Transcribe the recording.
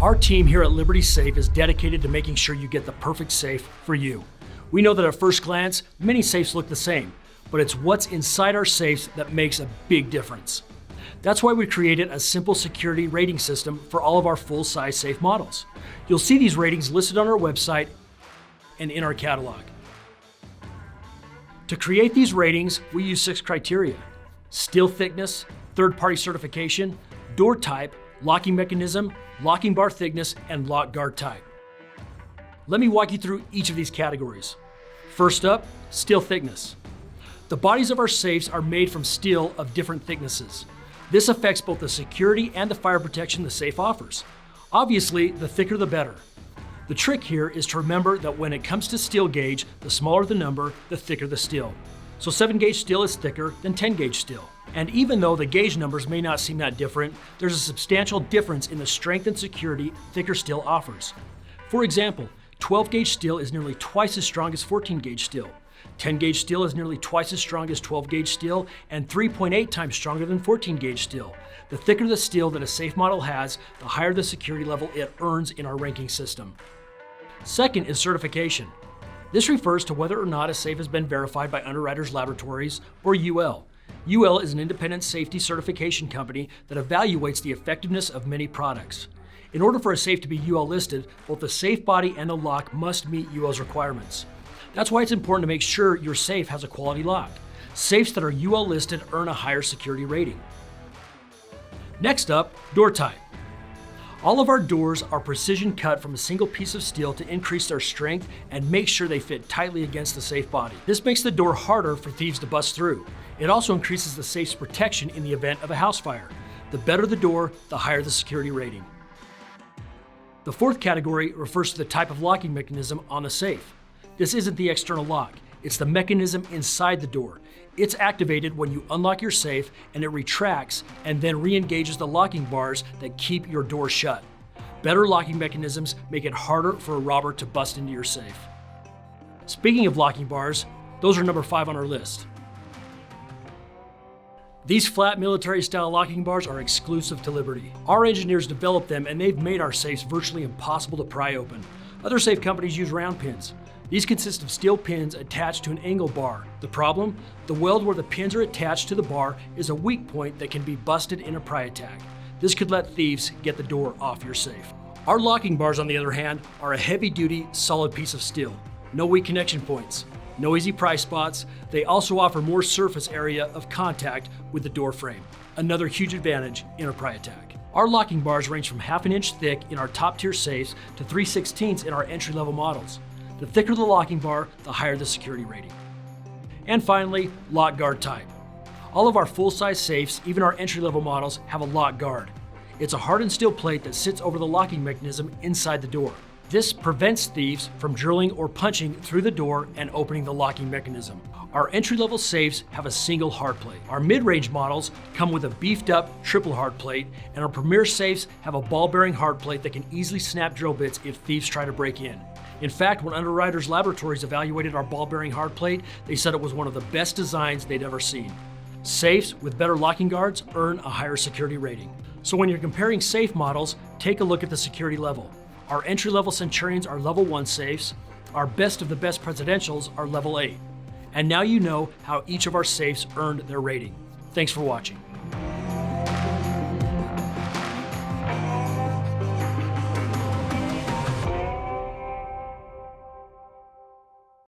Our team here at Liberty Safe is dedicated to making sure you get the perfect safe for you. We know that at first glance, many safes look the same, but it's what's inside our safes that makes a big difference. That's why we created a simple security rating system for all of our full-size safe models. You'll see these ratings listed on our website and in our catalog. To create these ratings, we use 6 criteria: steel thickness, third-party certification, door type, locking mechanism, locking bar thickness, and lock guard type. Let me walk you through each of these categories. First up, steel thickness. The bodies of our safes are made from steel of different thicknesses. This affects both the security and the fire protection the safe offers. Obviously, the thicker the better. The trick here is to remember that when it comes to steel gauge, the smaller the number, the thicker the steel. So 7 gauge steel is thicker than 10 gauge steel. And even though the gauge numbers may not seem that different, there's a substantial difference in the strength and security thicker steel offers. For example, 12 gauge steel is nearly twice as strong as 14 gauge steel. 10 gauge steel is nearly twice as strong as 12 gauge steel and 3.8 times stronger than 14 gauge steel. The thicker the steel that a safe model has, the higher the security level it earns in our ranking system. Second is certification. This refers to whether or not a safe has been verified by Underwriters Laboratories, or UL. UL is an independent safety certification company that evaluates the effectiveness of many products. In order for a safe to be UL listed, both the safe body and the lock must meet UL's requirements. That's why it's important to make sure your safe has a quality lock. Safes that are UL listed earn a higher security rating. Next up, door type. All of our doors are precision cut from a single piece of steel to increase their strength and make sure they fit tightly against the safe body. This makes the door harder for thieves to bust through. It also increases the safe's protection in the event of a house fire. The better the door, the higher the security rating. The fourth category refers to the type of locking mechanism on the safe. This isn't the external lock, it's the mechanism inside the door. It's activated when you unlock your safe and it retracts and then re-engages the locking bars that keep your door shut. Better locking mechanisms make it harder for a robber to bust into your safe. Speaking of locking bars, those are number 5 on our list. These flat military-style locking bars are exclusive to Liberty. Our engineers developed them and they've made our safes virtually impossible to pry open. Other safe companies use round pins. These consist of steel pins attached to an angle bar. The problem? The weld where the pins are attached to the bar is a weak point that can be busted in a pry attack. This could let thieves get the door off your safe. Our locking bars, on the other hand, are a heavy-duty, solid piece of steel. No weak connection points, no easy pry spots. They also offer more surface area of contact with the door frame. Another huge advantage in a pry attack. Our locking bars range from 1/2 inch thick in our top-tier safes to 3/16 in our entry-level models. The thicker the locking bar, the higher the security rating. And finally, lock guard type. All of our full-size safes, even our entry-level models, have a lock guard. It's a hardened steel plate that sits over the locking mechanism inside the door. This prevents thieves from drilling or punching through the door and opening the locking mechanism. Our entry-level safes have a single hard plate. Our mid-range models come with a beefed-up triple hard plate, and our premier safes have a ball-bearing hard plate that can easily snap drill bits if thieves try to break in. In fact, when Underwriters Laboratories evaluated our ball-bearing hard plate, they said it was one of the best designs they'd ever seen. Safes with better locking guards earn a higher security rating. So when you're comparing safe models, take a look at the security level. Our entry-level Centurions are level 1 safes. Our best of the best Presidentials are level 8. And now you know how each of our safes earned their rating. Thanks for watching.